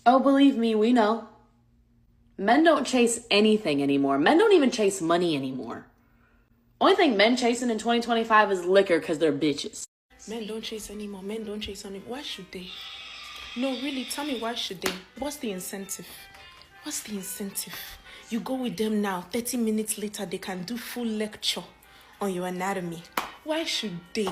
Oh, believe me, we know. Men don't chase anything anymore. Men don't even chase money anymore. Only thing men chasing in 2025 is liquor because they're bitches. Men don't chase anymore. Men don't chase anymore. Why should they? No, really, tell me, why should they? What's the incentive? What's the incentive? You go with them now, 30 minutes later, they can do full lecture on your anatomy. Why should they?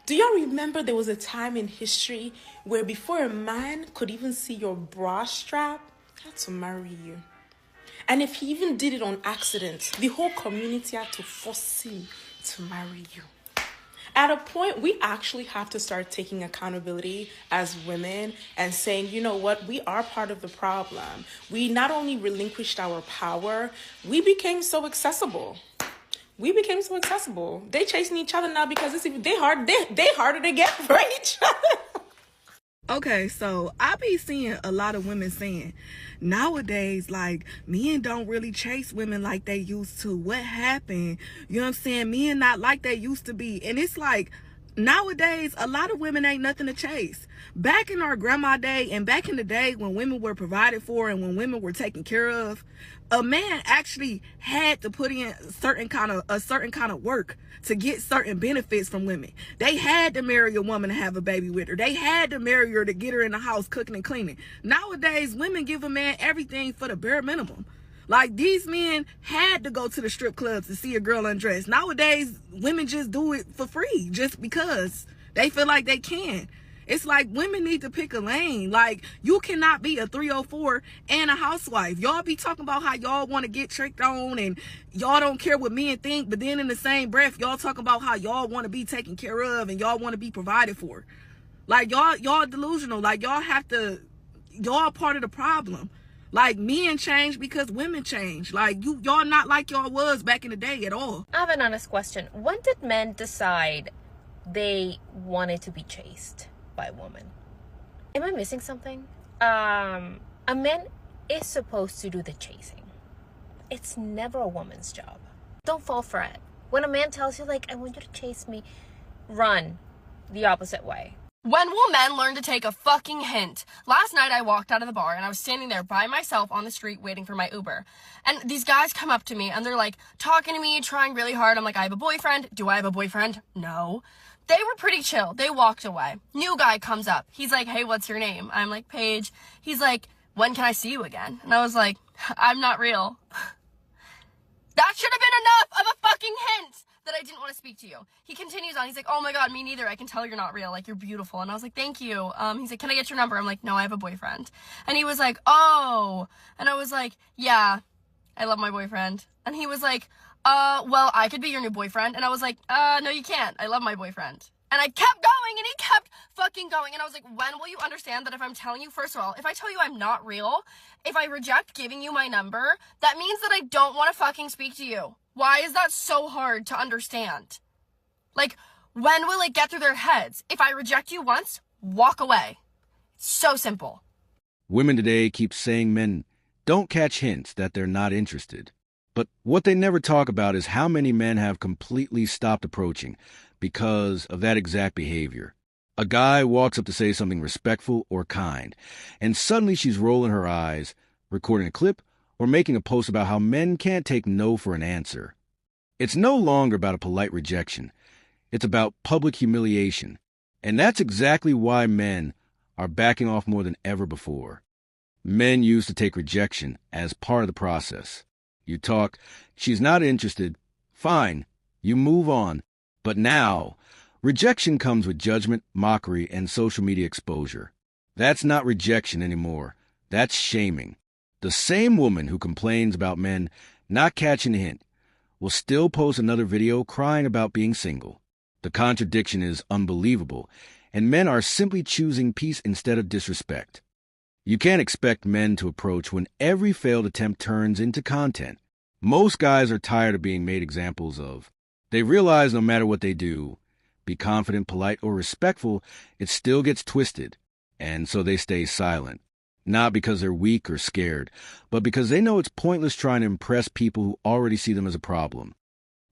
Do y'all remember there was a time in history where before a man could even see your bra strap, he had to marry you? And if he even did it on accident, the whole community had to force him to marry you. At a point, we actually have to start taking accountability as women and saying, you know what, we are part of the problem. We not only relinquished our power, we became so accessible. They chasing each other now because they harder to get for each other. Okay, so I be seeing a lot of women saying, nowadays, like, men don't really chase women like they used to. What happened? You know what I'm saying? Men not like they used to be. And it's like, nowadays, a lot of women ain't nothing to chase. Back in our grandma day and back in the day when women were provided for and when women were taken care of, a man actually had to put in a certain kind of work to get certain benefits from women. They had to marry a woman to have a baby with her. They had to marry her to get her in the house cooking and cleaning. Nowadays, women give a man everything for the bare minimum. Like, these men had to go to the strip clubs to see a girl undressed. Nowadays, women just do it for free just because they feel like they can. It's like women need to pick a lane. Like, you cannot be a 304 and a housewife. Y'all be talking about how y'all want to get tricked on and y'all don't care what men think, but then in the same breath, y'all talking about how y'all want to be taken care of and y'all want to be provided for. Like, y'all delusional. Like, y'all part of the problem. Like, men change because women change. Like, y'all not like y'all was back in the day at all. I have an honest question. When did men decide they wanted to be chased by a woman? Am I missing something? A man is supposed to do the chasing. It's never a woman's job. Don't fall for it. When a man tells you, like, I want you to chase me, run the opposite way. When will men learn to take a fucking hint? Last night I walked out of the bar and I was standing there by myself on the street waiting for my Uber. And these guys come up to me and they're like talking to me, trying really hard. I'm like, I have a boyfriend. Do I have a boyfriend? No. They were pretty chill. They walked away. New guy comes up. He's like, hey, what's your name? I'm like, Paige. He's like, when can I see you again? And I was like, I'm not real. That should have been enough of a fucking hint that I didn't want to speak to you. He continues on. He's like, oh my God, me neither. I can tell you're not real. Like, you're beautiful. And I was like, thank you. He's like, can I get your number? I'm like, no, I have a boyfriend. And he was like, oh. And I was like, yeah, I love my boyfriend. And he was like, well, I could be your new boyfriend. And I was like, no, you can't. I love my boyfriend. And I kept going and he kept fucking going. And I was like, when will you understand that if I'm telling you, first of all, if I tell you I'm not real, if I reject giving you my number, that means that I don't want to fucking speak to you. Why is that so hard to understand? Like, when will it get through their heads? If I reject you once, walk away. It's so simple. Women today keep saying men don't catch hints that they're not interested. But what they never talk about is how many men have completely stopped approaching because of that exact behavior. A guy walks up to say something respectful or kind, and suddenly she's rolling her eyes, recording a clip, or making a post about how men can't take no for an answer. It's no longer about a polite rejection. It's about public humiliation. And that's exactly why men are backing off more than ever before. Men used to take rejection as part of the process. You talk, she's not interested, fine, you move on. But now, rejection comes with judgment, mockery, and social media exposure. That's not rejection anymore. That's shaming. The same woman who complains about men not catching a hint will still post another video crying about being single. The contradiction is unbelievable, and men are simply choosing peace instead of disrespect. You can't expect men to approach when every failed attempt turns into content. Most guys are tired of being made examples of. They realize no matter what they do, be confident, polite, or respectful, it still gets twisted, and so they stay silent. Not because they're weak or scared, but because they know it's pointless trying to impress people who already see them as a problem.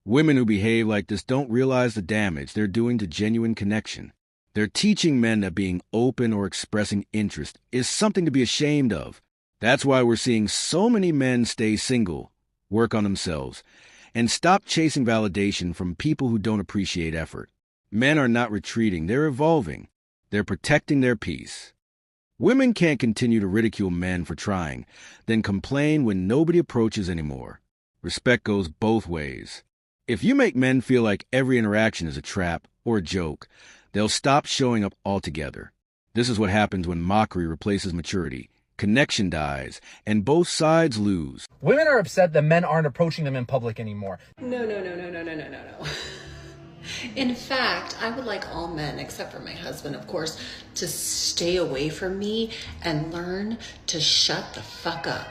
Women who behave like this don't realize the damage they're doing to genuine connection. They're teaching men that being open or expressing interest is something to be ashamed of. That's why we're seeing so many men stay single, work on themselves, and stop chasing validation from people who don't appreciate effort. Men are not retreating, they're evolving. They're protecting their peace. Women can't continue to ridicule men for trying, then complain when nobody approaches anymore. Respect goes both ways. If you make men feel like every interaction is a trap or a joke, they'll stop showing up altogether. This is what happens when mockery replaces maturity. Connection dies, and both sides lose. Women are upset that men aren't approaching them in public anymore. No. In fact, I would like all men, except for my husband, of course, to stay away from me and learn to shut the fuck up.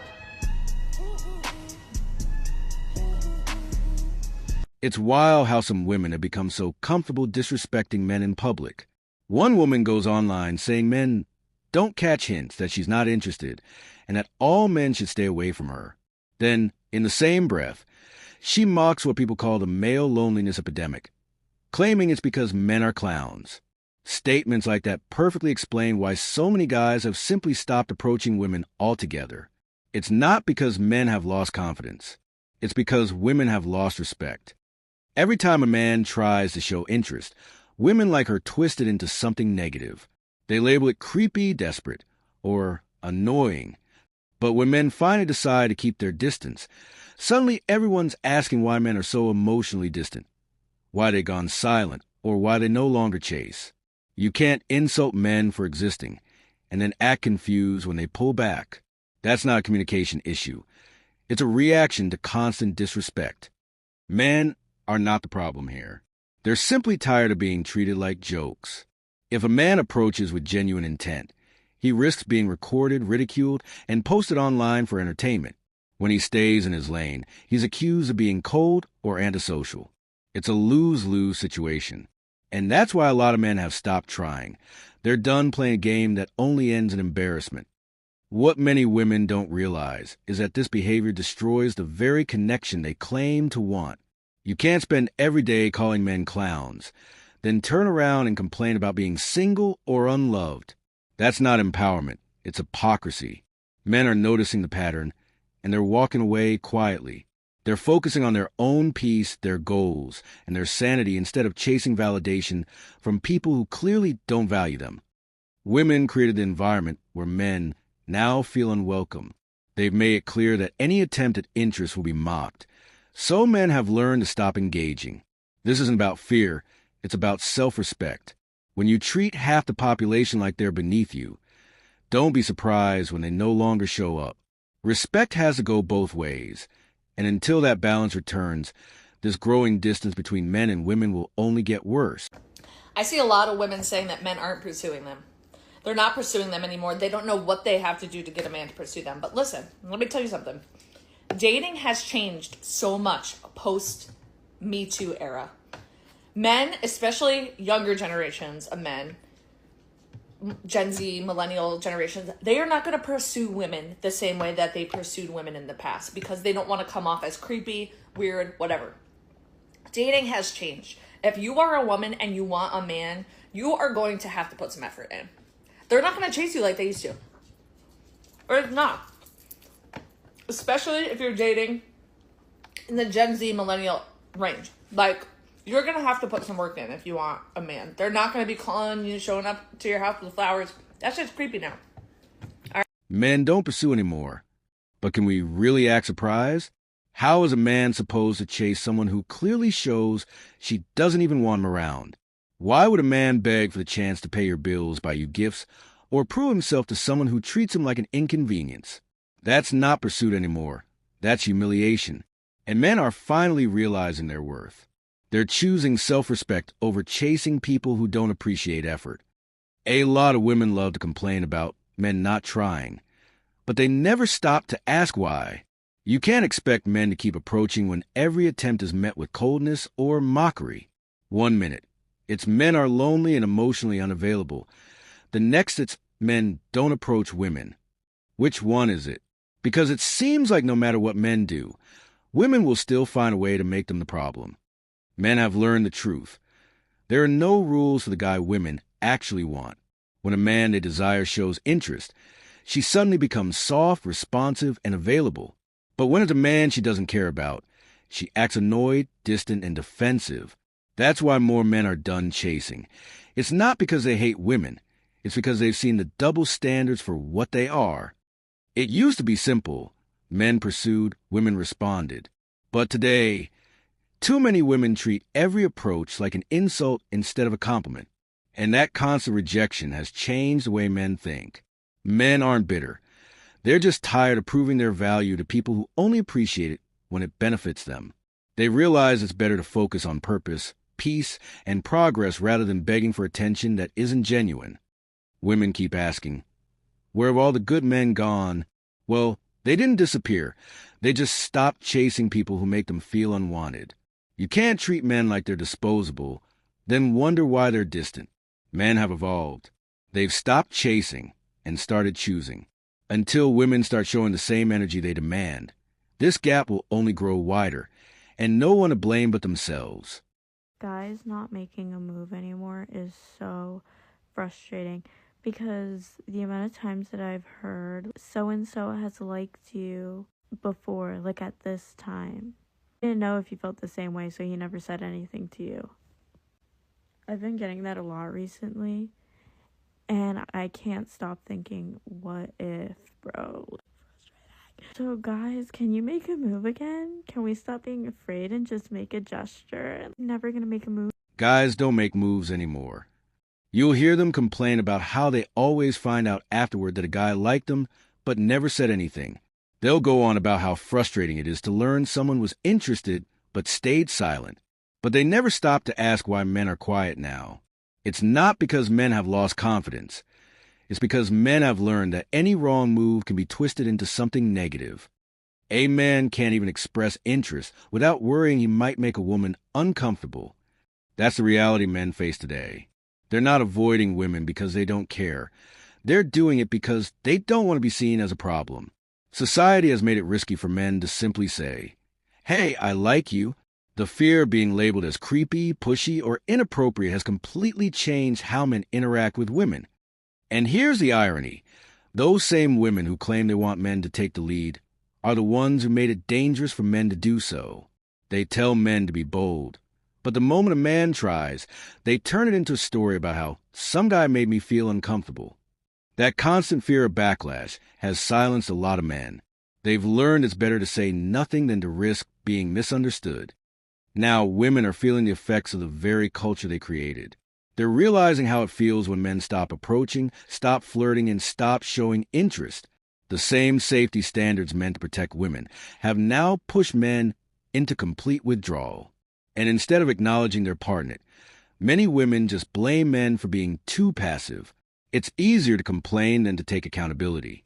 It's wild how some women have become so comfortable disrespecting men in public. One woman goes online saying men don't catch hints that she's not interested and that all men should stay away from her. Then, in the same breath, she mocks what people call the male loneliness epidemic, claiming it's because men are clowns. Statements like that perfectly explain why so many guys have simply stopped approaching women altogether. It's not because men have lost confidence. It's because women have lost respect. Every time a man tries to show interest, women like her twist it into something negative. They label it creepy, desperate, or annoying. But when men finally decide to keep their distance, suddenly everyone's asking why men are so emotionally distant, why they've gone silent, or why they no longer chase. You can't insult men for existing and then act confused when they pull back. That's not a communication issue. It's a reaction to constant disrespect. Men are not the problem here. They're simply tired of being treated like jokes. If a man approaches with genuine intent, he risks being recorded, ridiculed, and posted online for entertainment. When he stays in his lane, he's accused of being cold or antisocial. It's a lose-lose situation. And that's why a lot of men have stopped trying. They're done playing a game that only ends in embarrassment. What many women don't realize is that this behavior destroys the very connection they claim to want. You can't spend every day calling men clowns, then turn around and complain about being single or unloved. That's not empowerment. It's hypocrisy. Men are noticing the pattern, and they're walking away quietly. They're focusing on their own peace, their goals, and their sanity instead of chasing validation from people who clearly don't value them. Women created the environment where men now feel unwelcome. They've made it clear that any attempt at interest will be mocked. So men have learned to stop engaging. This isn't about fear, it's about self-respect. When you treat half the population like they're beneath you, don't be surprised when they no longer show up. Respect has to go both ways, and until that balance returns, this growing distance between men and women will only get worse. I see a lot of women saying that men aren't pursuing them. They're not pursuing them anymore. They don't know what they have to do to get a man to pursue them. But listen, let me tell you something. Dating has changed so much post Me Too era. Men, especially younger generations of men, Gen Z, millennial generations, they are not going to pursue women the same way that they pursued women in the past because they don't want to come off as creepy, weird, whatever. Dating has changed. If you are a woman and you want a man, you are going to have to put some effort in. They're not going to chase you like they used to. Or it's not. Especially if you're dating in the Gen Z millennial range. Like, you're going to have to put some work in if you want a man. They're not going to be calling you, showing up to your house with flowers. That's just creepy now. All right. Men don't pursue anymore. But can we really act surprised? How is a man supposed to chase someone who clearly shows she doesn't even want him around? Why would a man beg for the chance to pay your bills, buy you gifts, or prove himself to someone who treats him like an inconvenience? That's not pursuit anymore. That's humiliation. And men are finally realizing their worth. They're choosing self-respect over chasing people who don't appreciate effort. A lot of women love to complain about men not trying, but they never stop to ask why. You can't expect men to keep approaching when every attempt is met with coldness or mockery. 1 minute, it's men are lonely and emotionally unavailable. The next, it's men don't approach women. Which one is it? Because it seems like no matter what men do, women will still find a way to make them the problem. Men have learned the truth. There are no rules for the guy women actually want. When a man they desire shows interest, she suddenly becomes soft, responsive, and available. But when it's a man she doesn't care about, she acts annoyed, distant, and defensive. That's why more men are done chasing. It's not because they hate women. It's because they've seen the double standards for what they are. It used to be simple. Men pursued, women responded. But today, too many women treat every approach like an insult instead of a compliment. And that constant rejection has changed the way men think. Men aren't bitter. They're just tired of proving their value to people who only appreciate it when it benefits them. They realize it's better to focus on purpose, peace, and progress rather than begging for attention that isn't genuine. Women keep asking, where have all the good men gone? Well, they didn't disappear. They just stopped chasing people who make them feel unwanted. You can't treat men like they're disposable, then wonder why they're distant. Men have evolved. They've stopped chasing and started choosing. Until women start showing the same energy they demand, this gap will only grow wider, and no one to blame but themselves. Guys not making a move anymore is so frustrating because the amount of times that I've heard so-and-so has liked you before, like at this time. I didn't know if you felt the same way, so he never said anything to you. I've been getting that a lot recently, and I can't stop thinking, what if, bro? So guys, can you make a move again? Can we stop being afraid and just make a gesture? I'm never gonna make a move. Guys don't make moves anymore. You'll hear them complain about how they always find out afterward that a guy liked them but never said anything. They'll go on about how frustrating it is to learn someone was interested but stayed silent. But they never stop to ask why men are quiet now. It's not because men have lost confidence. It's because men have learned that any wrong move can be twisted into something negative. A man can't even express interest without worrying he might make a woman uncomfortable. That's the reality men face today. They're not avoiding women because they don't care. They're doing it because they don't want to be seen as a problem. Society has made it risky for men to simply say, hey, I like you. The fear of being labeled as creepy, pushy, or inappropriate has completely changed how men interact with women. And here's the irony. Those same women who claim they want men to take the lead are the ones who made it dangerous for men to do so. They tell men to be bold. But the moment a man tries, they turn it into a story about how some guy made me feel uncomfortable. That constant fear of backlash has silenced a lot of men. They've learned it's better to say nothing than to risk being misunderstood. Now women are feeling the effects of the very culture they created. They're realizing how it feels when men stop approaching, stop flirting, and stop showing interest. The same safety standards meant to protect women have now pushed men into complete withdrawal. And instead of acknowledging their part in it, many women just blame men for being too passive. It's easier to complain than to take accountability.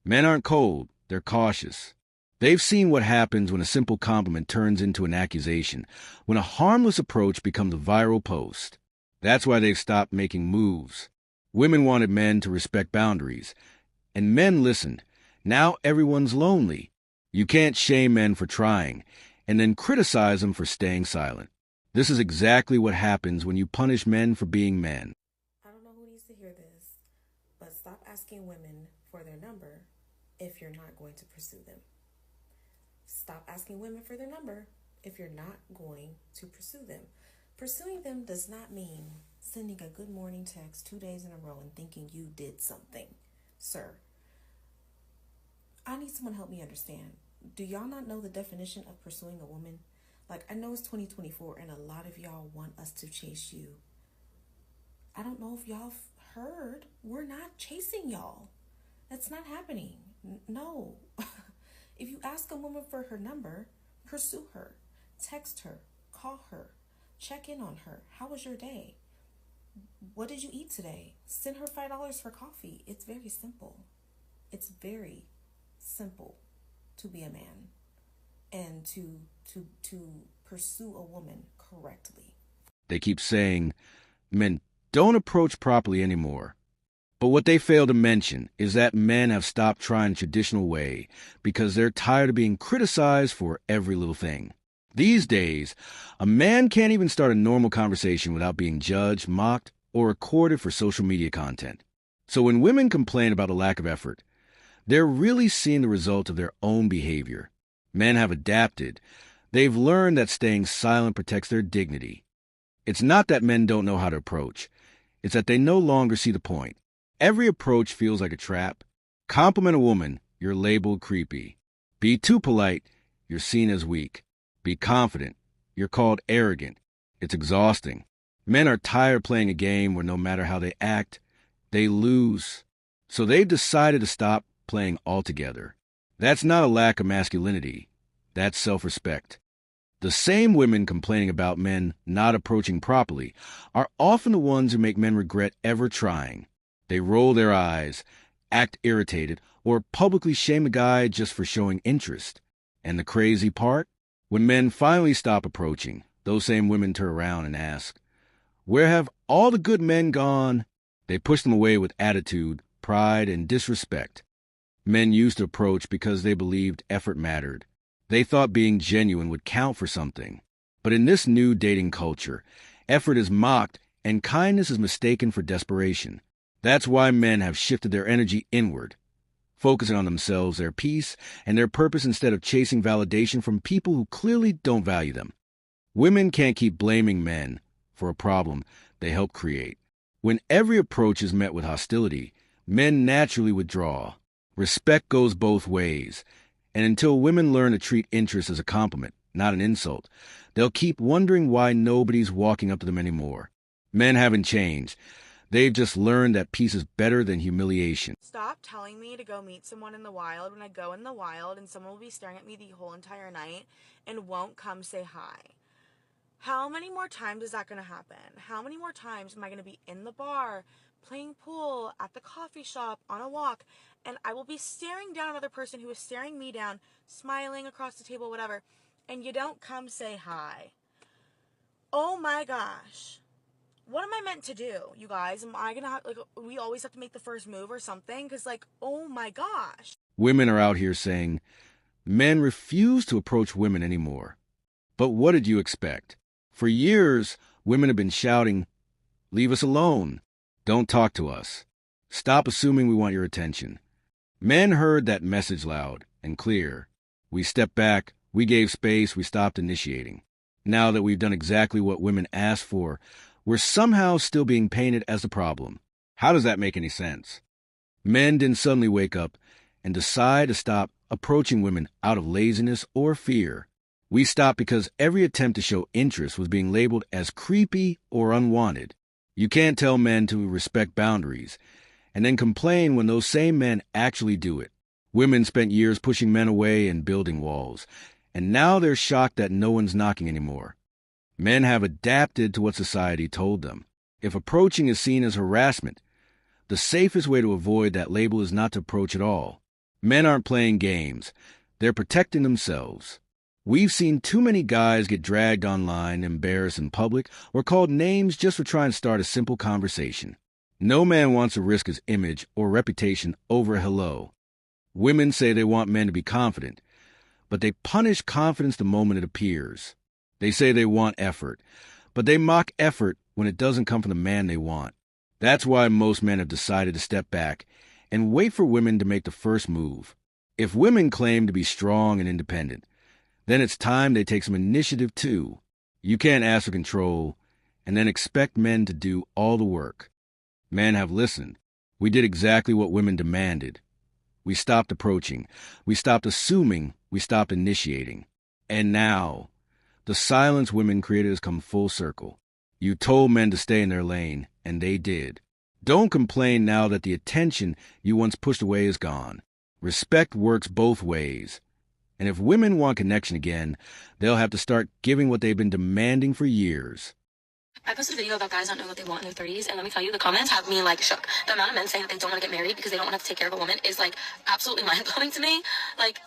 Men aren't cold, they're cautious. They've seen what happens when a simple compliment turns into an accusation, when a harmless approach becomes a viral post. That's why they've stopped making moves. Women wanted men to respect boundaries, and men listened. Now everyone's lonely. You can't shame men for trying, and then criticize them for staying silent. This is exactly what happens when you punish men for being men. I don't know who needs to hear this, but stop asking women for their number if you're not going to pursue them. Stop asking women for their number if you're not going to pursue them. Pursuing them does not mean sending a good morning text 2 days in a row and thinking you did something. Sir, I need someone to help me understand. Do y'all not know the definition of pursuing a woman? Like, I know it's 2024 and a lot of y'all want us to chase you. I don't know if y'all heard. We're not chasing y'all. That's not happening. No. If you ask a woman for her number, pursue her. Text her. Call her. Check in on her. How was your day? What did you eat today? Send her $5 for coffee. It's very simple. It's very simple to be a man and to pursue a woman correctly. They keep saying men don't approach properly anymore. But what they fail to mention is that men have stopped trying the traditional way because they're tired of being criticized for every little thing. These days, a man can't even start a normal conversation without being judged, mocked, or recorded for social media content. So when women complain about a lack of effort, they're really seeing the result of their own behavior. Men have adapted. They've learned that staying silent protects their dignity. It's not that men don't know how to approach. It's that they no longer see the point. Every approach feels like a trap. Compliment a woman, you're labeled creepy. Be too polite, you're seen as weak. Be confident, you're called arrogant. It's exhausting. Men are tired of playing a game where no matter how they act, they lose. So they've decided to stop playing altogether. That's not a lack of masculinity. That's self-respect. The same women complaining about men not approaching properly are often the ones who make men regret ever trying. They roll their eyes, act irritated, or publicly shame a guy just for showing interest. And the crazy part? When men finally stop approaching, those same women turn around and ask, "Where have all the good men gone?" They push them away with attitude, pride, and disrespect. Men used to approach because they believed effort mattered. They thought being genuine would count for something. But in this new dating culture, effort is mocked and kindness is mistaken for desperation. That's why men have shifted their energy inward, focusing on themselves, their peace, and their purpose instead of chasing validation from people who clearly don't value them. Women can't keep blaming men for a problem they help create. When every approach is met with hostility, men naturally withdraw. Respect goes both ways. And until women learn to treat interest as a compliment, not an insult, they'll keep wondering why nobody's walking up to them anymore. Men haven't changed. They've just learned that peace is better than humiliation. Stop telling me to go meet someone in the wild when I go in the wild and someone will be staring at me the whole entire night and won't come say hi. How many more times is that going to happen? How many more times am I going to be in the bar, playing pool, at the coffee shop, on a walk, and I will be staring down another person who is staring me down, smiling across the table, whatever, and you don't come say hi? Oh my gosh. What am I meant to do, you guys? Am I going to have, we always have to make the first move or something? Because, oh my gosh. Women are out here saying, men refuse to approach women anymore. But what did you expect? For years, women have been shouting, "Leave us alone. Don't talk to us. Stop assuming we want your attention." Men heard that message loud and clear. We stepped back, we gave space, we stopped initiating. Now that we've done exactly what women asked for, we're somehow still being painted as the problem. How does that make any sense? Men didn't suddenly wake up and decide to stop approaching women out of laziness or fear. We stopped because every attempt to show interest was being labeled as creepy or unwanted. You can't tell men to respect boundaries and then complain when those same men actually do it. Women spent years pushing men away and building walls, and now they're shocked that no one's knocking anymore. Men have adapted to what society told them. If approaching is seen as harassment, the safest way to avoid that label is not to approach at all. Men aren't playing games. They're protecting themselves. We've seen too many guys get dragged online, embarrassed in public, or called names just for trying to start a simple conversation. No man wants to risk his image or reputation over a hello. Women say they want men to be confident, but they punish confidence the moment it appears. They say they want effort, but they mock effort when it doesn't come from the man they want. That's why most men have decided to step back and wait for women to make the first move. If women claim to be strong and independent, then it's time they take some initiative too. You can't ask for control and then expect men to do all the work. Men have listened. We did exactly what women demanded. We stopped approaching. We stopped assuming. We stopped initiating. And now, the silence women created has come full circle. You told men to stay in their lane, and they did. Don't complain now that the attention you once pushed away is gone. Respect works both ways. And if women want connection again, they'll have to start giving what they've been demanding for years. I posted a video about guys not knowing what they want in their 30s, and let me tell you, the comments have me shook. The amount of men saying that they don't want to get married because they don't want to have to take care of a woman is absolutely mind-blowing to me.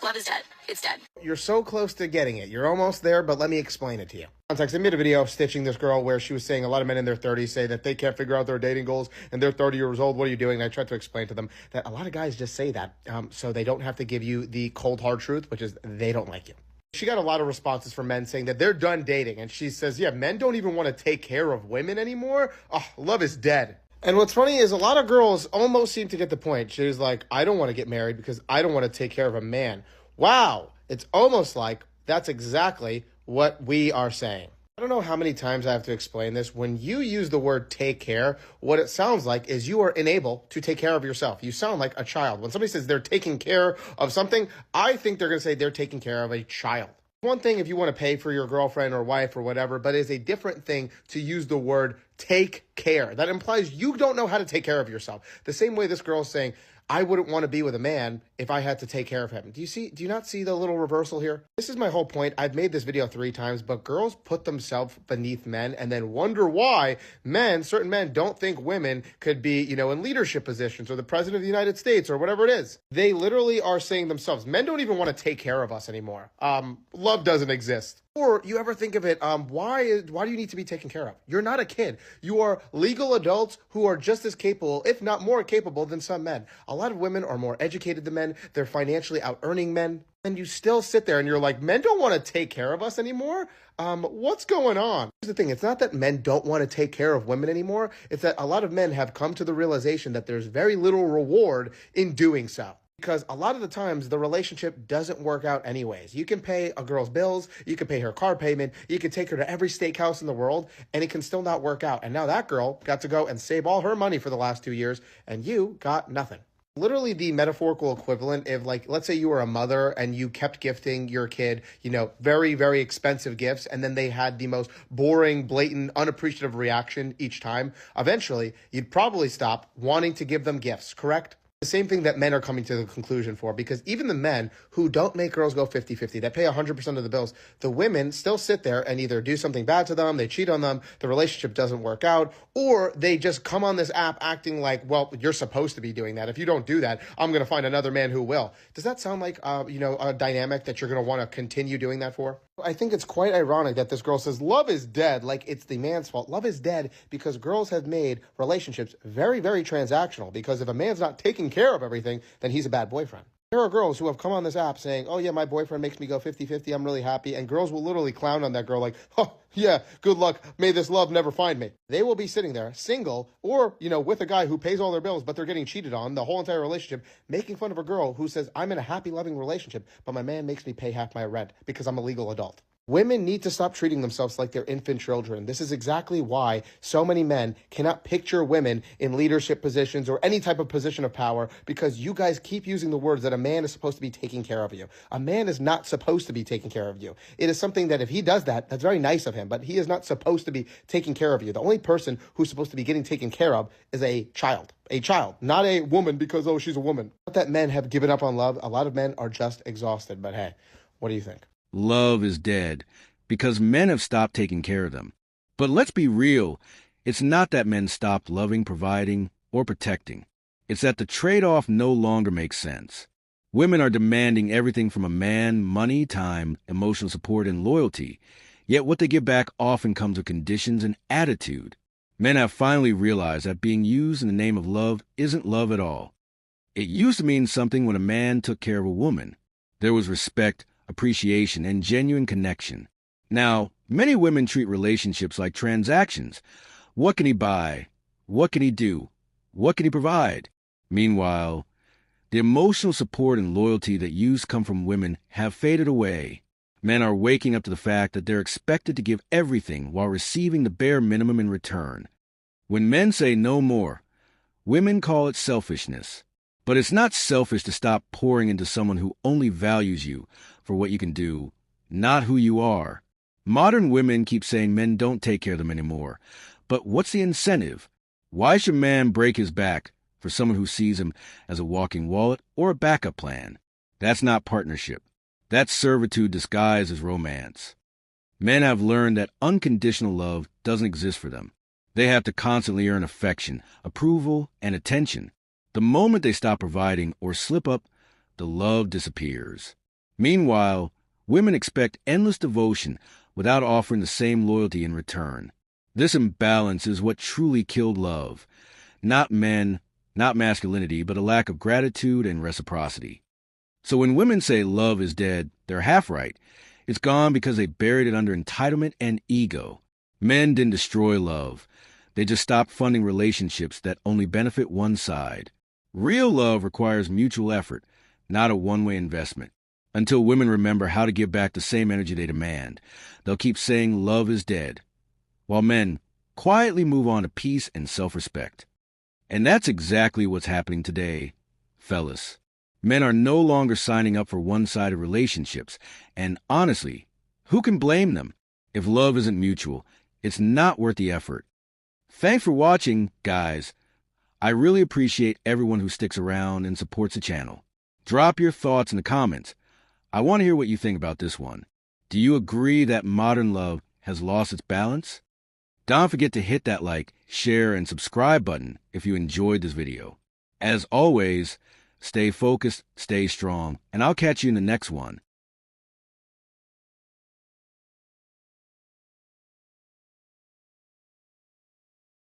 Love is dead. It's dead. You're so close to getting it. You're almost there, but let me explain it to you. Context, I made a video stitching this girl where she was saying a lot of men in their 30s say that they can't figure out their dating goals and they're 30 years old. What are you doing? And I tried to explain to them that a lot of guys just say that so they don't have to give you the cold, hard truth, which is they don't like you. She got a lot of responses from men saying that they're done dating. And she says, yeah, men don't even want to take care of women anymore. Oh, love is dead. And what's funny is a lot of girls almost seem to get the point. She's like, I don't want to get married because I don't want to take care of a man. Wow. It's almost like that's exactly what we are saying. I don't know how many times I have to explain this. When you use the word take care, what it sounds like is you are unable to take care of yourself. You sound like a child. When somebody says they're taking care of something, I think they're going to say they're taking care of a child. One thing if you want to pay for your girlfriend or wife or whatever, but it's a different thing to use the word take care. That implies you don't know how to take care of yourself. The same way this girl is saying, I wouldn't want to be with a man if I had to take care of him. Do you not see the little reversal here? This is my whole point. I've made this video 3 times, but girls put themselves beneath men and then wonder why certain men don't think women could be, in leadership positions or the president of the United States or whatever it is. They literally are saying themselves, men don't even want to take care of us anymore. Love doesn't exist. Or you ever think of it, why do you need to be taken care of? You're not a kid. You are legal adults who are just as capable, if not more capable than some men. A lot of women are more educated than men. They're financially out-earning men. And you still sit there and you're like, men don't want to take care of us anymore? What's going on? Here's the thing. It's not that men don't want to take care of women anymore. It's that a lot of men have come to the realization that there's very little reward in doing so. Because a lot of the times the relationship doesn't work out anyways. You can pay a girl's bills, you can pay her car payment, you can take her to every steakhouse in the world, and it can still not work out. And now that girl got to go and save all her money for the last 2 years, and you got nothing. Literally the metaphorical equivalent of, like, let's say you were a mother and you kept gifting your kid, very, very expensive gifts, and then they had the most boring, blatant, unappreciative reaction each time. Eventually, you'd probably stop wanting to give them gifts, correct? The same thing that men are coming to the conclusion for, because even the men who don't make girls go 50-50, that pay 100% of the bills, the women still sit there and either do something bad to them, they cheat on them, the relationship doesn't work out, or they just come on this app acting like, well, you're supposed to be doing that. If you don't do that, I'm going to find another man who will. Does that sound like, a dynamic that you're going to want to continue doing that for? I think it's quite ironic that this girl says love is dead, like it's the man's fault. Love is dead because girls have made relationships very, very transactional, because if a man's not taking care of everything, then he's a bad boyfriend. There are girls who have come on this app saying, oh yeah, my boyfriend makes me go 50-50, I'm really happy, and girls will literally clown on that girl like, oh yeah, good luck, may this love never find me. They will be sitting there single or, with a guy who pays all their bills, but they're getting cheated on the whole entire relationship, making fun of a girl who says, I'm in a happy, loving relationship, but my man makes me pay half my rent because I'm a legal adult. Women need to stop treating themselves like they're infant children. This is exactly why so many men cannot picture women in leadership positions or any type of position of power, because you guys keep using the words that a man is supposed to be taking care of you. A man is not supposed to be taking care of you. It is something that if he does that, that's very nice of him, but he is not supposed to be taking care of you. The only person who's supposed to be getting taken care of is a child. A child, not a woman because, oh, she's a woman. Not that men have given up on love. A lot of men are just exhausted, but hey, what do you think? Love is dead because men have stopped taking care of them. But let's be real. It's not that men stopped loving, providing, or protecting. It's that the trade-off no longer makes sense. Women are demanding everything from a man: money, time, emotional support, and loyalty. Yet what they give back often comes with conditions and attitude. Men have finally realized that being used in the name of love isn't love at all. It used to mean something when a man took care of a woman. There was respect, appreciation, and genuine connection. Now, many women treat relationships like transactions. What can he buy? What can he do? What can he provide? Meanwhile, the emotional support and loyalty that used to come from women have faded away. Men are waking up to the fact that they're expected to give everything while receiving the bare minimum in return. When men say no more, women call it selfishness. But it's not selfish to stop pouring into someone who only values you for what you can do, not who you are. Modern women keep saying men don't take care of them anymore. But what's the incentive? Why should a man break his back for someone who sees him as a walking wallet or a backup plan? That's not partnership. That's servitude disguised as romance. Men have learned that unconditional love doesn't exist for them. They have to constantly earn affection, approval, and attention. The moment they stop providing or slip up, the love disappears. Meanwhile, women expect endless devotion without offering the same loyalty in return. This imbalance is what truly killed love. Not men, not masculinity, but a lack of gratitude and reciprocity. So when women say love is dead, they're half right. It's gone because they buried it under entitlement and ego. Men didn't destroy love. They just stopped funding relationships that only benefit one side. Real love requires mutual effort, not a one-way investment. Until women remember how to give back the same energy they demand, they'll keep saying love is dead, while men quietly move on to peace and self-respect. And that's exactly what's happening today, fellas. Men are no longer signing up for one-sided relationships, and honestly, who can blame them? If love isn't mutual, it's not worth the effort. Thanks for watching, guys. I really appreciate everyone who sticks around and supports the channel. Drop your thoughts in the comments. I want to hear what you think about this one. Do you agree that modern love has lost its balance? Don't forget to hit that like, share, and subscribe button if you enjoyed this video. As always, stay focused, stay strong, and I'll catch you in the next one.